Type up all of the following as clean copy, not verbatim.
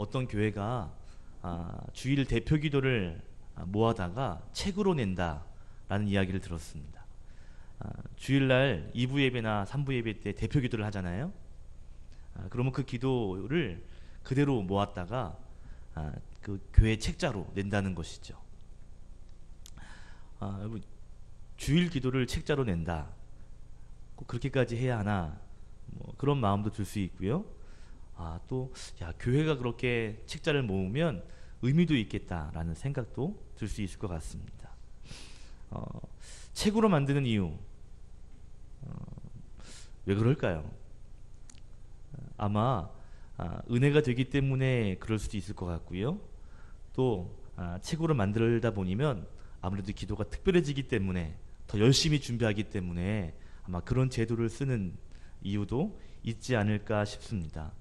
어떤 교회가 주일 대표 기도를 모아다가 책으로 낸다라는 이야기를 들었습니다. 주일날 2부 예배나 3부 예배 때 대표 기도를 하잖아요. 그러면 그 기도를 그대로 모았다가 그 교회 책자로 낸다는 것이죠. 주일 기도를 책자로 낸다. 꼭 그렇게까지 해야 하나? 뭐 그런 마음도 들 수 있고요. 또 교회가 그렇게 책자를 모으면 의미도 있겠다라는 생각도 들 수 있을 것 같습니다. 책으로 만드는 이유, 왜 그럴까요? 아마 은혜가 되기 때문에 그럴 수도 있을 것 같고요. 또 책으로 만들다 보면 아무래도 기도가 특별해지기 때문에 더 열심히 준비하기 때문에 아마 그런 제도를 쓰는 이유도 있지 않을까 싶습니다.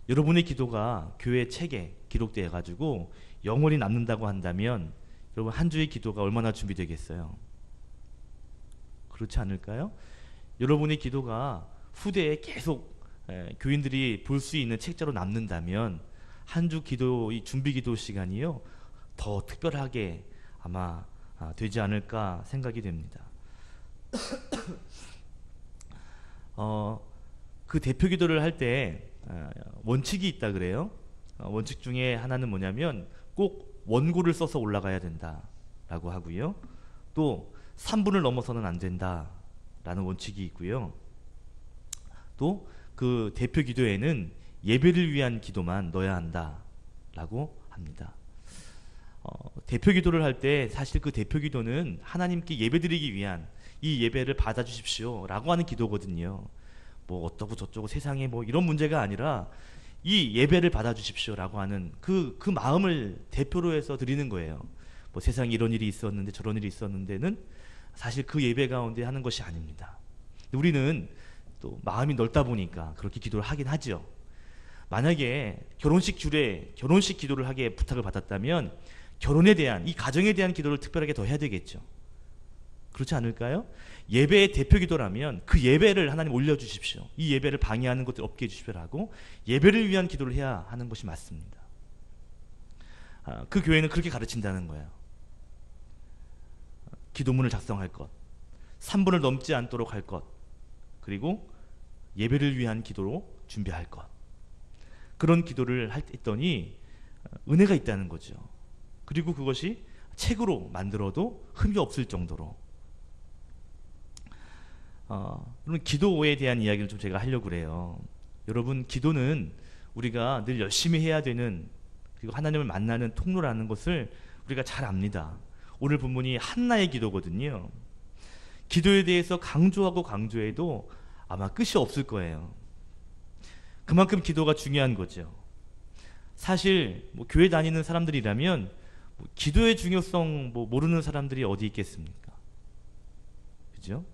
여러분의 기도가 교회 책에 기록되어 가지고 영원히 남는다고 한다면 여러분 한 주의 기도가 얼마나 준비되겠어요? 그렇지 않을까요? 여러분의 기도가 후대에 계속 교인들이 볼 수 있는 책자로 남는다면 한 주 기도의 준비 기도 시간이요 더 특별하게 아마 되지 않을까 생각이 됩니다. 그 대표 기도를 할 때 원칙이 있다 그래요. 원칙 중에 하나는 뭐냐면 꼭 원고를 써서 올라가야 된다라고 하고요. 또 3분을 넘어서는 안 된다라는 원칙이 있고요. 또 그 대표 기도에는 예배를 위한 기도만 넣어야 한다라고 합니다. 대표 기도를 할 때 사실 그 대표 기도는 하나님께 예배드리기 위한 이 예배를 받아주십시오 라고 하는 기도거든요. 뭐 어떠고 저쩌고 세상에 뭐 이런 문제가 아니라 이 예배를 받아주십시오 라고 하는 그 마음을 대표로 해서 드리는 거예요. 뭐 세상에 이런 일이 있었는데 저런 일이 있었는데는 사실 그 예배 가운데 하는 것이 아닙니다. 우리는 또 마음이 넓다 보니까 그렇게 기도를 하긴 하죠. 만약에 결혼식 주례, 결혼식 기도를 하게 부탁을 받았다면 결혼에 대한, 이 가정에 대한 기도를 특별하게 더 해야 되겠죠. 그렇지 않을까요? 예배의 대표 기도라면 그 예배를 하나님 올려주십시오. 이 예배를 방해하는 것들 없게 해주십시오라고 예배를 위한 기도를 해야 하는 것이 맞습니다. 그 교회는 그렇게 가르친다는 거예요. 기도문을 작성할 것, 3분을 넘지 않도록 할 것, 그리고 예배를 위한 기도로 준비할 것. 그런 기도를 했더니 은혜가 있다는 거죠. 그리고 그것이 책으로 만들어도 흠이 없을 정도로. 그럼 기도에 대한 이야기를 좀 제가 하려고 그래요. 여러분, 기도는 우리가 늘 열심히 해야 되는, 그리고 하나님을 만나는 통로라는 것을 우리가 잘 압니다. 오늘 본문이 한나의 기도거든요. 기도에 대해서 강조하고 강조해도 아마 끝이 없을 거예요. 그만큼 기도가 중요한 거죠. 사실 뭐 교회 다니는 사람들이라면 기도의 중요성 모르는 사람들이 어디 있겠습니까? 그죠?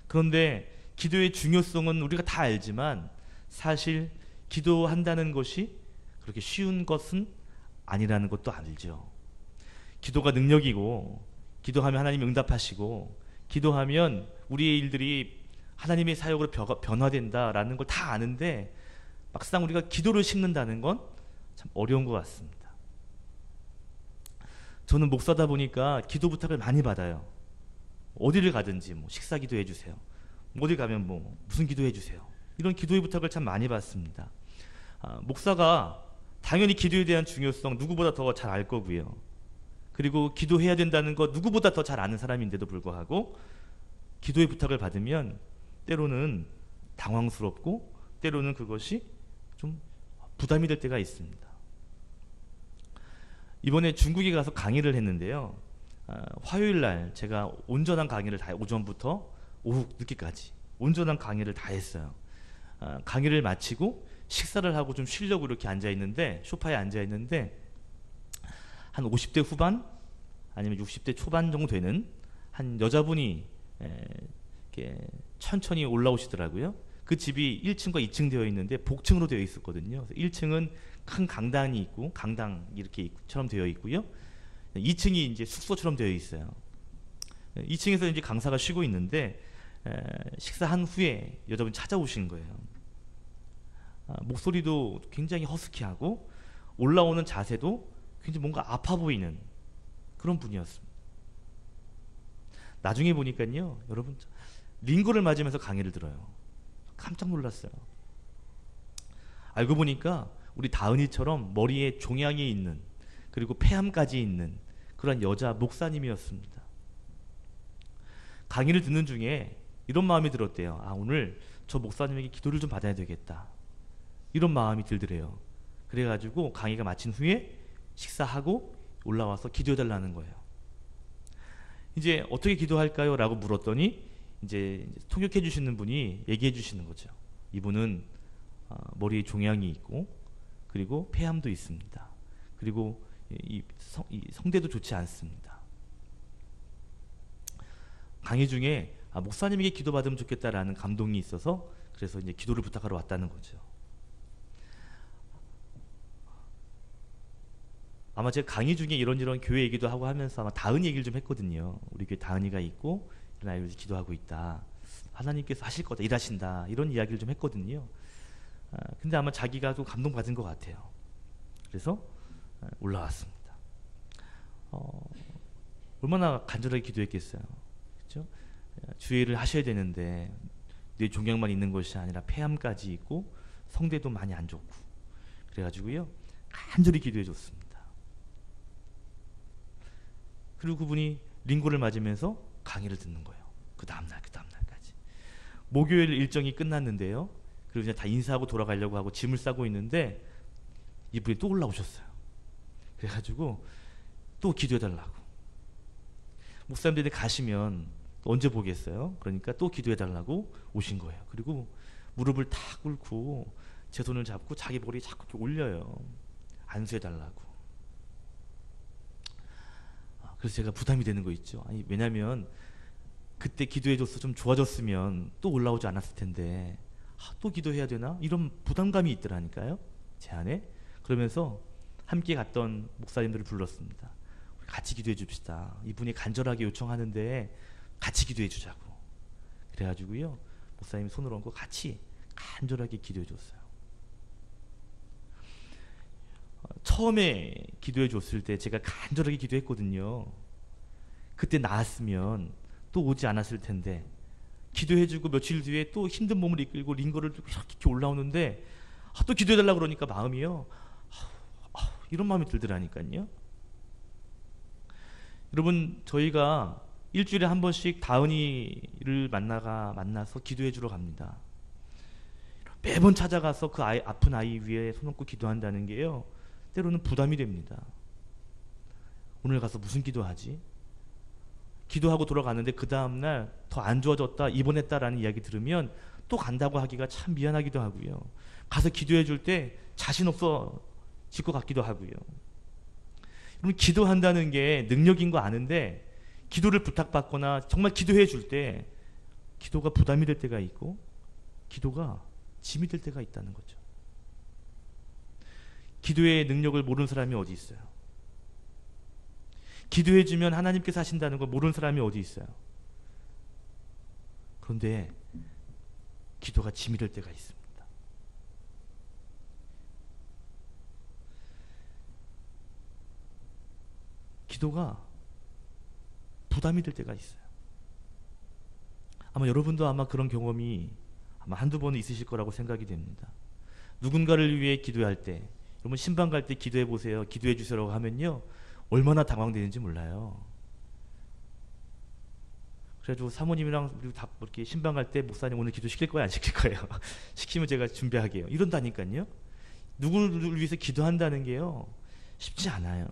그런데 기도의 중요성은 우리가 다 알지만 사실 기도한다는 것이 그렇게 쉬운 것은 아니라는 것도 알죠. 기도가 능력이고, 기도하면 하나님이 응답하시고, 기도하면 우리의 일들이 하나님의 사역으로 변화된다라는 걸 다 아는데 막상 우리가 기도를 심는다는 건 참 어려운 것 같습니다. 저는 목사다 보니까 기도 부탁을 많이 받아요. 어디를 가든지 뭐 식사 기도해 주세요. 어디 가면 뭐 무슨 기도해 주세요. 이런 기도의 부탁을 참 많이 받습니다. 목사가 당연히 기도에 대한 중요성 누구보다 더 잘 알 거고요. 그리고 기도해야 된다는 것 누구보다 더 잘 아는 사람인데도 불구하고 기도의 부탁을 받으면 때로는 당황스럽고 때로는 그것이 좀 부담이 될 때가 있습니다. 이번에 중국에 가서 강의를 했는데요. 화요일 날 제가 온전한 강의를 다 오전부터 오후 늦게까지 온전한 강의를 다 했어요. 강의를 마치고 식사를 하고 좀 쉬려고 이렇게 앉아 있는데, 소파에 앉아 있는데 한 50대 후반 아니면 60대 초반 정도 되는 한 여자분이 이렇게 천천히 올라오시더라고요. 그 집이 1층과 2층 되어 있는데 복층으로 되어 있었거든요. 1층은 큰 강당이 있고, 강당 이렇게처럼 되어 있고요. 2층이 이제 숙소처럼 되어 있어요. 2층에서 이제 강사가 쉬고 있는데 식사한 후에 여자분이 찾아오신 거예요. 목소리도 굉장히 허스키하고 올라오는 자세도 굉장히 뭔가 아파 보이는 그런 분이었습니다. 나중에 보니까요, 여러분, 링거를 맞으면서 강의를 들어요. 깜짝 놀랐어요. 알고 보니까 우리 다은이처럼 머리에 종양이 있는, 그리고 폐암까지 있는 그런 여자 목사님이었습니다. 강의를 듣는 중에 이런 마음이 들었대요. 오늘 저 목사님에게 기도를 좀 받아야 되겠다, 이런 마음이 들더래요. 그래가지고 강의가 마친 후에 식사하고 올라와서 기도해달라는 거예요. 이제 어떻게 기도할까요? 라고 물었더니 이제 통역해 주시는 분이 얘기해 주시는 거죠. 이분은 머리에 종양이 있고, 그리고 폐암도 있습니다. 그리고 이 성대도 좋지 않습니다. 강의 중에 목사님에게 기도받으면 좋겠다라는 감동이 있어서 그래서 이제 기도를 부탁하러 왔다는 거죠. 아마 제가 강의 중에 이런 교회 얘기도 하고 하면서 아마 다은이 얘기를 좀 했거든요. 우리 교회 다은이가 있고 이런 아이들이 기도하고 있다, 하나님께서 하실 거다, 일하신다, 이런 이야기를 좀 했거든요. 근데 아마 자기가 좀 감동받은 것 같아요. 그래서 올라왔습니다. 얼마나 간절하게 기도했겠어요. 그렇죠? 주의를 하셔야 되는데 뇌 종양만 있는 것이 아니라 폐암까지 있고 성대도 많이 안 좋고, 그래가지고요 간절히 기도해 줬습니다. 그리고 그분이 링고를 맞으면서 강의를 듣는 거예요. 그 다음날까지. 목요일 일정이 끝났는데요. 그리고 이제 다 인사하고 돌아가려고 하고 짐을 싸고 있는데 이분이 또 올라오셨어요. 그래가지고 또 기도해달라고. 목사님들이 가시면 또 언제 보겠어요? 그러니까 또 기도해달라고 오신 거예요. 그리고 무릎을 탁 꿇고 제 손을 잡고 자기 머리 자꾸 이렇게 올려요. 안수해달라고. 그래서 제가 부담이 되는 거 있죠. 왜냐면 그때 기도해줘서 좀 좋아졌으면 또 올라오지 않았을 텐데 또 기도해야 되나? 이런 부담감이 있더라니까요, 제 안에. 그러면서 함께 갔던 목사님들을 불렀습니다. 같이 기도해 줍시다. 이분이 간절하게 요청하는데 같이 기도해 주자고. 그래가지고요, 목사님이 손을 얹고 같이 간절하게 기도해 줬어요. 처음에 기도해 줬을 때 제가 간절하게 기도했거든요. 그때 나았으면 또 오지 않았을 텐데, 기도해주고 며칠 뒤에 또 힘든 몸을 이끌고 링거를 이렇게 올라오는데 또 기도해달라고 그러니까 마음이요, 이런 마음이 들더라니까요. 여러분, 저희가 일주일에 한 번씩 다은이를 만나서 기도해주러 갑니다. 매번 찾아가서 그 아픈 아이 위에 손 얹고 기도한다는 게요, 때로는 부담이 됩니다. 오늘 가서 무슨 기도하지? 기도하고 돌아가는데 그 다음날 더 안 좋아졌다, 입원했다라는 이야기 들으면 또 간다고 하기가 참 미안하기도 하고요. 가서 기도해 줄 때 자신 없어질 것 같기도 하고요. 여러분, 기도한다는 게 능력인 거 아는데 기도를 부탁받거나 정말 기도해 줄 때 기도가 부담이 될 때가 있고 기도가 짐이 될 때가 있다는 거죠. 기도의 능력을 모르는 사람이 어디 있어요? 기도해주면 하나님께서 하신다는 걸 모르는 사람이 어디 있어요? 그런데 기도가 짐이 될 때가 있습니다. 기도가 부담이 될 때가 있어요. 아마 여러분도 아마 그런 경험이 아마 한두 번은 있으실 거라고 생각이 됩니다. 누군가를 위해 기도할 때, 여러분 신방 갈 때 기도해 보세요, 기도해 주세요라고 하면요, 얼마나 당황되는지 몰라요. 그래가지고 사모님이랑 우리 다 이렇게 신방 갈 때 목사님 오늘 기도 시킬 거예요, 안 시킬 거예요? 시키면 제가 준비하게요. 이런다니까요. 누구를 위해서 기도한다는 게요, 쉽지 않아요.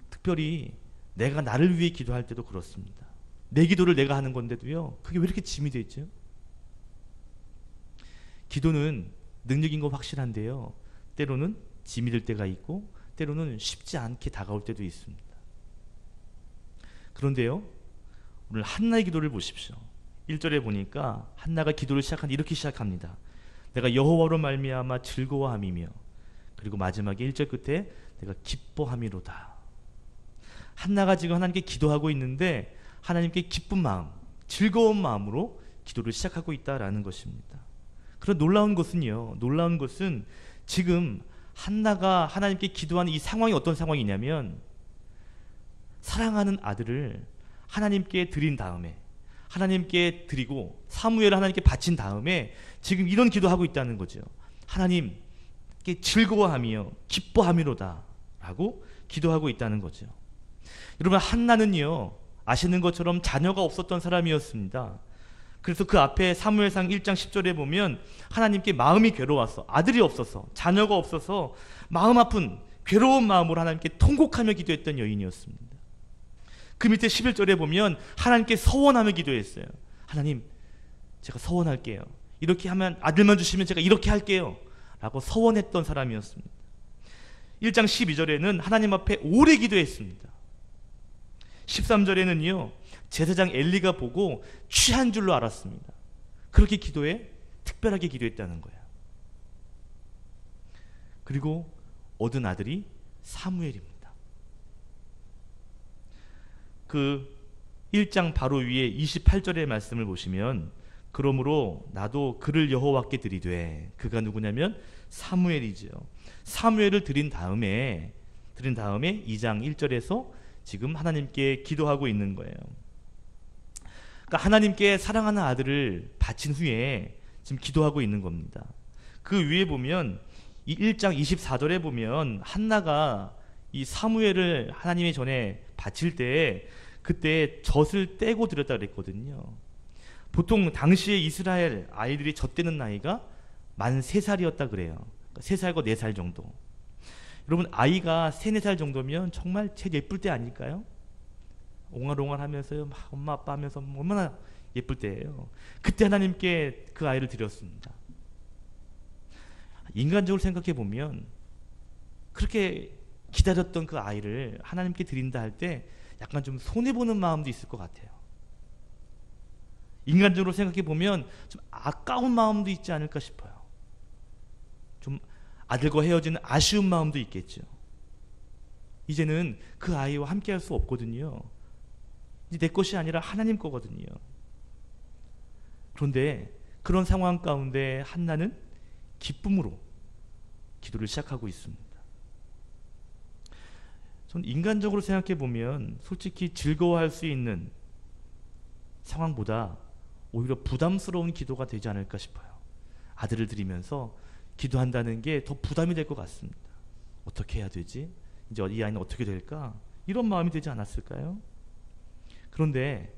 특별히 내가 나를 위해 기도할 때도 그렇습니다. 내 기도를 내가 하는 건데도요, 그게 왜 이렇게 짐이 돼 있죠? 기도는 능력인 거 확실한데요, 때로는 짐이 될 때가 있고 때로는 쉽지 않게 다가올 때도 있습니다. 그런데요, 오늘 한나의 기도를 보십시오. 1절에 보니까 한나가 기도를 이렇게 시작합니다. 내가 여호와로 말미암아 즐거워함이며, 그리고 마지막에 1절 끝에 내가 기뻐함이로다. 한나가 지금 하나님께 기도하고 있는데 하나님께 기쁜 마음, 즐거운 마음으로 기도를 시작하고 있다라는 것입니다. 그런 놀라운 것은요, 놀라운 것은 지금 한나가 하나님께 기도하는 이 상황이 어떤 상황이냐면, 사랑하는 아들을 하나님께 드린 다음에, 하나님께 드리고 사무엘을 하나님께 바친 다음에 지금 이런 기도하고 있다는 거죠. 하나님께 즐거워하며 기뻐함이로다 라고 기도하고 있다는 거죠. 여러분, 한나는요, 아시는 것처럼 자녀가 없었던 사람이었습니다. 그래서 그 앞에 사무엘상 1장 10절에 보면 하나님께 마음이 괴로워서, 아들이 없어서, 자녀가 없어서 마음 아픈 괴로운 마음으로 하나님께 통곡하며 기도했던 여인이었습니다. 그 밑에 11절에 보면 하나님께 서원하며 기도했어요. 하나님, 제가 서원할게요. 이렇게 하면, 아들만 주시면 제가 이렇게 할게요 라고 서원했던 사람이었습니다. 1장 12절에는 하나님 앞에 오래 기도했습니다. 13절에는요, 제사장 엘리가 보고 취한 줄로 알았습니다. 그렇게 기도해 특별하게 기도했다는 거예요. 그리고 얻은 아들이 사무엘입니다. 그 1장 바로 위에 28절의 말씀을 보시면, 그러므로 나도 그를 여호와께 드리되, 그가 누구냐면 사무엘이죠. 사무엘을 드린 다음에 2장 1절에서 지금 하나님께 기도하고 있는 거예요. 그러니까 하나님께 사랑하는 아들을 바친 후에 지금 기도하고 있는 겁니다. 그 위에 보면 이 1장 24절에 보면 한나가 이 사무엘을 하나님의 전에 바칠 때 그때 젖을 떼고 드렸다 그랬거든요. 보통 당시에 이스라엘 아이들이 젖 떼는 나이가 만 3살이었다 그래요. 그러니까 3살과 4살 정도. 여러분, 아이가 3, 4살 정도면 정말 제일 예쁠 때 아닐까요? 옹알옹알 하면서요, 막 엄마 아빠 하면서 얼마나 예쁠 때예요. 그때 하나님께 그 아이를 드렸습니다. 인간적으로 생각해 보면 그렇게 기다렸던 그 아이를 하나님께 드린다 할 때 약간 좀 손해보는 마음도 있을 것 같아요. 인간적으로 생각해 보면 좀 아까운 마음도 있지 않을까 싶어요. 좀 아들과 헤어지는 아쉬운 마음도 있겠죠. 이제는 그 아이와 함께 할 수 없거든요. 이제 내 것이 아니라 하나님 거거든요. 그런데 그런 상황 가운데 한나는 기쁨으로 기도를 시작하고 있습니다. 전 인간적으로 생각해 보면 솔직히 즐거워할 수 있는 상황보다 오히려 부담스러운 기도가 되지 않을까 싶어요. 아들을 드리면서 기도한다는 게 더 부담이 될 것 같습니다. 어떻게 해야 되지? 이제 이 아이는 어떻게 될까? 이런 마음이 되지 않았을까요? 그런데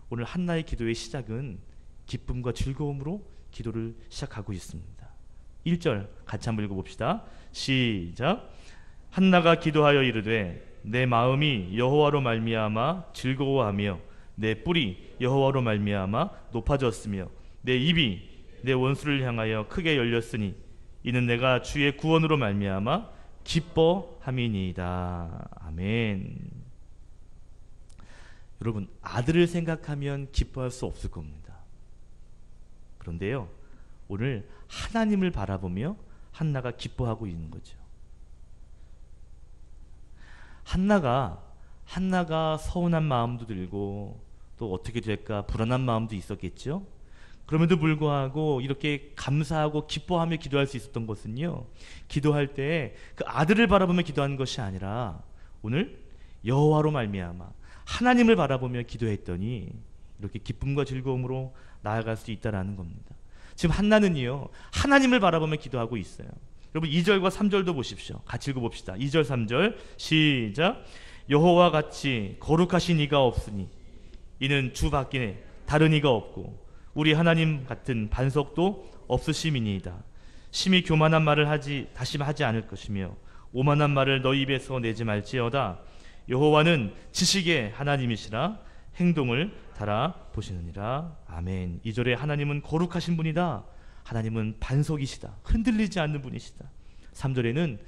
오늘 한나의 기도의 시작은 기쁨과 즐거움으로 기도를 시작하고 있습니다. 1절 같이 한번 읽어봅시다. 시작. 한나가 기도하여 이르되 내 마음이 여호와로 말미암아 즐거워하며 내 뿔이 여호와로 말미암아 높아졌으며 내 입이 내 원수를 향하여 크게 열렸으니 이는 내가 주의 구원으로 말미암아 기뻐함이니이다. 아멘. 여러분, 아들을 생각하면 기뻐할 수 없을 겁니다. 그런데요, 오늘 하나님을 바라보며 한나가 기뻐하고 있는 거죠. 한나가 서운한 마음도 들고 또 어떻게 될까 불안한 마음도 있었겠죠. 그럼에도 불구하고 이렇게 감사하고 기뻐하며 기도할 수 있었던 것은요, 기도할 때 그 아들을 바라보며 기도하는 것이 아니라 오늘 여호와로 말미암아 하나님을 바라보며 기도했더니 이렇게 기쁨과 즐거움으로 나아갈 수 있다라는 겁니다. 지금 한나는요, 하나님을 바라보며 기도하고 있어요. 여러분, 2절과 3절도 보십시오. 같이 읽어봅시다. 2절 3절 시작. 여호와 같이 거룩하신 이가 없으니 이는 주 밖에 다른 이가 없고 우리 하나님 같은 반석도 없으심이니이다. 심히 교만한 말을 다시 하지 않을 것이며 오만한 말을 너희 입에서 내지 말지어다. 여호와는 지식의 하나님이시라 행동을 달아보시느니라. 아멘. 2절에 하나님은 거룩하신 분이다. 하나님은 반석이시다. 흔들리지 않는 분이시다. 3절에는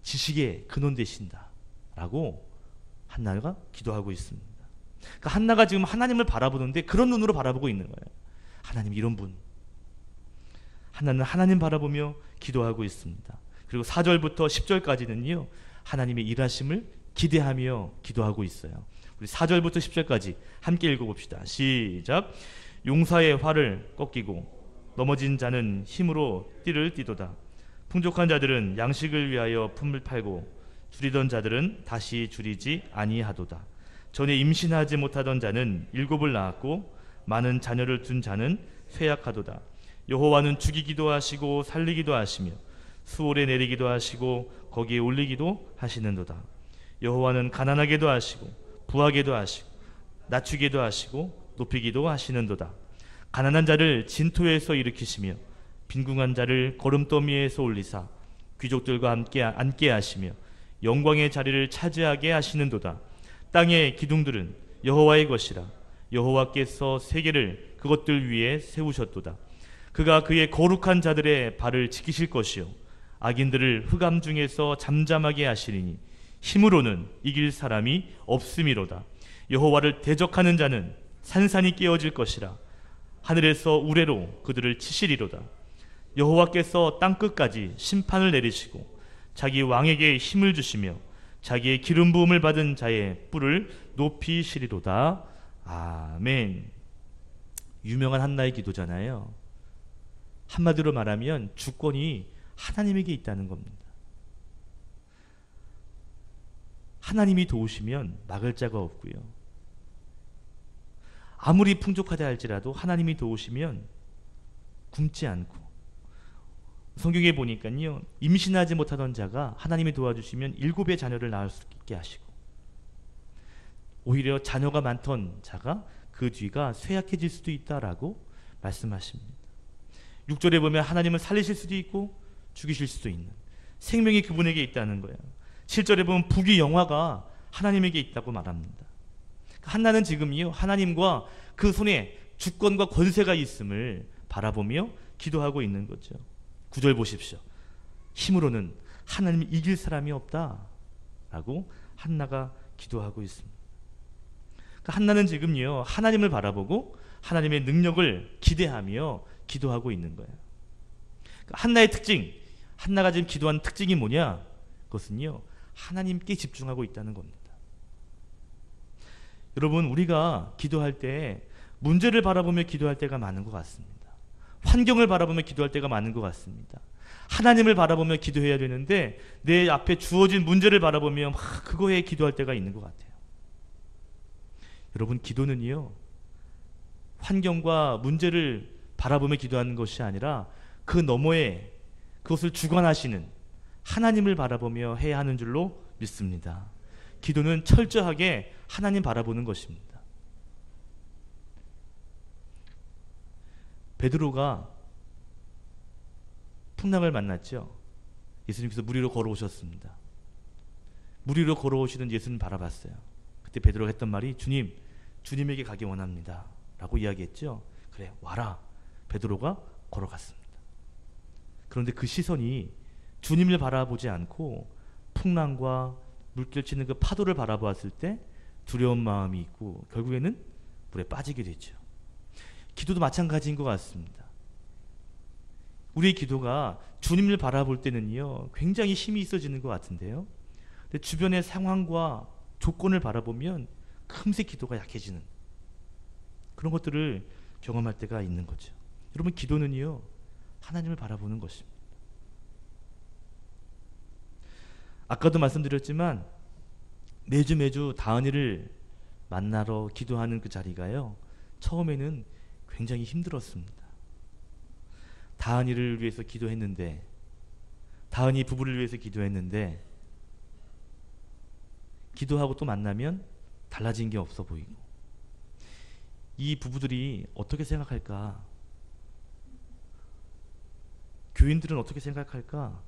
지식의 근원 되신다 라고 한나가 기도하고 있습니다. 그러니까 한나가 지금 하나님을 바라보는데 그런 눈으로 바라보고 있는 거예요. 하나님 이런 분. 한나는 하나님 바라보며 기도하고 있습니다. 그리고 4절부터 10절까지는요, 하나님의 일하심을 기대하며 기도하고 있어요. 우리 4절부터 10절까지 함께 읽어봅시다. 시작. 용사의 활을 꺾이고 넘어진 자는 힘으로 띠를 띠도다. 풍족한 자들은 양식을 위하여 품을 팔고 줄이던 자들은 다시 줄이지 아니하도다. 전에 임신하지 못하던 자는 7을 낳았고 많은 자녀를 둔 자는 쇠약하도다. 여호와는 죽이기도 하시고 살리기도 하시며 수월에 내리기도 하시고 거기에 올리기도 하시는도다. 여호와는 가난하게도 하시고 부하게도 하시고 낮추기도 하시고 높이기도 하시는도다. 가난한 자를 진토에서 일으키시며 빈궁한 자를 거름더미에서 올리사 귀족들과 함께 앉게 하시며 영광의 자리를 차지하게 하시는도다. 땅의 기둥들은 여호와의 것이라. 여호와께서 세계를 그것들 위에 세우셨도다. 그가 그의 거룩한 자들의 발을 지키실 것이요 악인들을 흑암 중에서 잠잠하게 하시리니 힘으로는 이길 사람이 없음이로다. 여호와를 대적하는 자는 산산이 깨어질 것이라. 하늘에서 우레로 그들을 치시리로다. 여호와께서 땅끝까지 심판을 내리시고 자기 왕에게 힘을 주시며 자기의 기름 부음을 받은 자의 뿔을 높이시리로다. 아멘. 유명한 한나의 기도잖아요. 한마디로 말하면 주권이 하나님에게 있다는 겁니다. 하나님이 도우시면 막을 자가 없고요. 아무리 풍족하다 할지라도 하나님이 도우시면 굶지 않고, 성경에 보니까요, 임신하지 못하던 자가 하나님이 도와주시면 7의 자녀를 낳을 수 있게 하시고, 오히려 자녀가 많던 자가 그 뒤가 쇠약해질 수도 있다라고 말씀하십니다. 6절에 보면 하나님은 살리실 수도 있고 죽이실 수도 있는, 생명이 그분에게 있다는 거예요. 7절에 보면 부귀 영화가 하나님에게 있다고 말합니다. 한나는 지금요, 하나님과 그 손에 주권과 권세가 있음을 바라보며 기도하고 있는 거죠. 9절 보십시오. 힘으로는 하나님이 이길 사람이 없다라고 한나가 기도하고 있습니다. 그러니까 한나는 지금요, 하나님을 바라보고 하나님의 능력을 기대하며 기도하고 있는 거예요. 그러니까 한나의 특징, 한나가 지금 기도하는 특징이 뭐냐? 그것은요, 하나님께 집중하고 있다는 겁니다. 여러분, 우리가 기도할 때 문제를 바라보며 기도할 때가 많은 것 같습니다. 환경을 바라보며 기도할 때가 많은 것 같습니다. 하나님을 바라보며 기도해야 되는데 내 앞에 주어진 문제를 바라보며 막 그거에 기도할 때가 있는 것 같아요. 여러분, 기도는요, 환경과 문제를 바라보며 기도하는 것이 아니라 그 너머에 그것을 주관하시는 하나님을 바라보며 해야 하는 줄로 믿습니다. 기도는 철저하게 하나님 바라보는 것입니다. 베드로가 풍랑을 만났죠. 예수님께서 물 위로 걸어오셨습니다. 물 위로 걸어오시는 예수님 바라봤어요. 그때 베드로가 했던 말이 주님, 주님에게 가기 원합니다 라고 이야기했죠. 그래, 와라. 베드로가 걸어갔습니다. 그런데 그 시선이 주님을 바라보지 않고 풍랑과 물결치는 그 파도를 바라보았을 때 두려운 마음이 있고 결국에는 물에 빠지게 됐죠. 기도도 마찬가지인 것 같습니다. 우리의 기도가 주님을 바라볼 때는요, 굉장히 힘이 있어지는 것 같은데요, 근데 주변의 상황과 조건을 바라보면 금세 기도가 약해지는 그런 것들을 경험할 때가 있는 거죠. 여러분, 기도는요, 하나님을 바라보는 것입니다. 아까도 말씀드렸지만 매주 다은이를 만나러 기도하는 그 자리가요, 처음에는 굉장히 힘들었습니다. 다은이를 위해서 기도했는데, 다은이 부부를 위해서 기도했는데, 기도하고 또 만나면 달라진 게 없어 보이고, 이 부부들이 어떻게 생각할까? 교인들은 어떻게 생각할까?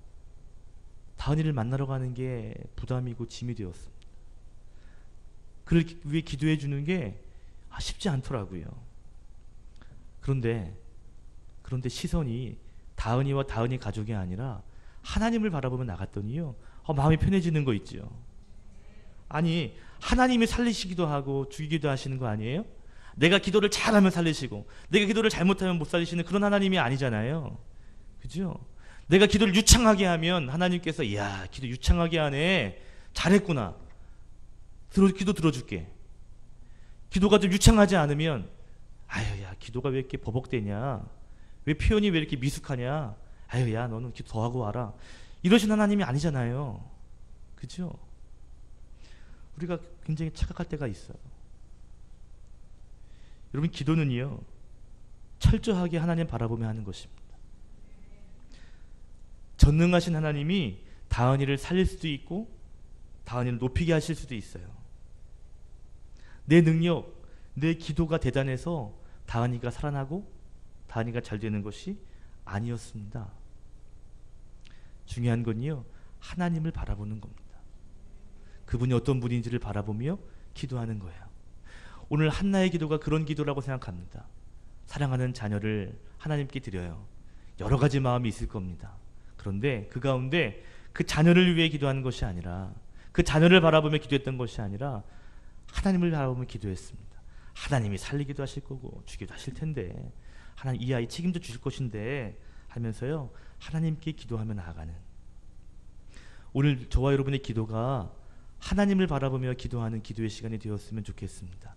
다은이를 만나러 가는 게 부담이고 짐이 되었습니다. 그를 위해 기도해 주는 게 쉽지 않더라고요. 그런데 시선이 다은이와 다은이 가족이 아니라 하나님을 바라보며 나갔더니요, 마음이 편해지는 거 있죠. 아니, 하나님이 살리시기도 하고 죽이기도 하시는 거 아니에요? 내가 기도를 잘하면 살리시고 내가 기도를 잘못하면 못 살리시는 그런 하나님이 아니잖아요. 그죠? 내가 기도를 유창하게 하면 하나님께서 이야, 기도 유창하게 하네, 잘했구나, 기도 들어줄게. 기도가 좀 유창하지 않으면 아유, 야, 기도가 왜 이렇게 버벅대냐, 왜 표현이 왜 이렇게 미숙하냐? 아유, 야, 너는 기도 더 하고 와라. 이러신 하나님이 아니잖아요. 그죠? 우리가 굉장히 착각할 때가 있어요. 여러분, 기도는요, 철저하게 하나님 바라보며 하는 것입니다. 전능하신 하나님이 다은이를 살릴 수도 있고 다은이를 높이게 하실 수도 있어요. 내 능력, 내 기도가 대단해서 다은이가 살아나고 다은이가 잘 되는 것이 아니었습니다. 중요한 건요, 하나님을 바라보는 겁니다. 그분이 어떤 분인지를 바라보며 기도하는 거예요. 오늘 한나의 기도가 그런 기도라고 생각합니다. 사랑하는 자녀를 하나님께 드려요. 여러 가지 마음이 있을 겁니다. 그런데 그 가운데 그 자녀를 위해 기도하는 것이 아니라, 그 자녀를 바라보며 기도했던 것이 아니라 하나님을 바라보며 기도했습니다. 하나님이 살리기도 하실 거고 주기도 하실 텐데, 하나님 이 아이 책임져 주실 것인데 하면서요, 하나님께 기도하며 나아가는, 오늘 저와 여러분의 기도가 하나님을 바라보며 기도하는 기도의 시간이 되었으면 좋겠습니다.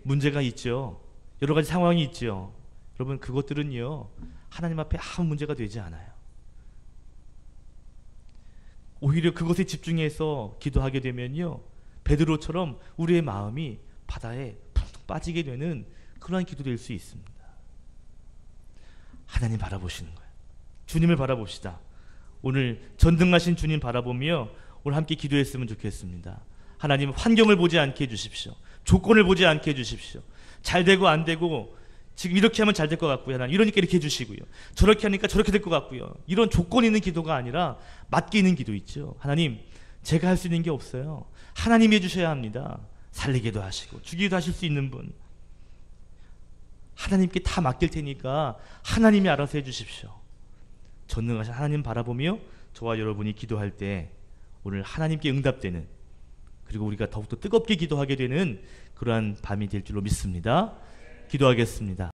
문제가 있죠. 여러 가지 상황이 있죠. 여러분, 그것들은요, 하나님 앞에 아무 문제가 되지 않아요. 오히려 그것에 집중해서 기도하게 되면요, 베드로처럼 우리의 마음이 바다에 푹 빠지게 되는 그러한 기도될 수 있습니다. 하나님 바라보시는 거예요. 주님을 바라봅시다. 오늘 전능하신 주님 바라보며 오늘 함께 기도했으면 좋겠습니다. 하나님, 환경을 보지 않게 해주십시오. 조건을 보지 않게 해주십시오. 잘 되고 안 되고, 지금 이렇게 하면 잘 될 것 같고요, 하나님 이러니까 이렇게 해주시고요, 저렇게 하니까 저렇게 될 것 같고요, 이런 조건 있는 기도가 아니라 맞게 있는 기도 있죠. 하나님, 제가 할 수 있는 게 없어요. 하나님이 해주셔야 합니다. 살리기도 하시고 죽이기도 하실 수 있는 분, 하나님께 다 맡길 테니까 하나님이 알아서 해주십시오. 전능하신 하나님 바라보며 저와 여러분이 기도할 때 오늘 하나님께 응답되는, 그리고 우리가 더욱더 뜨겁게 기도하게 되는 그러한 밤이 될 줄로 믿습니다. 기도하겠습니다.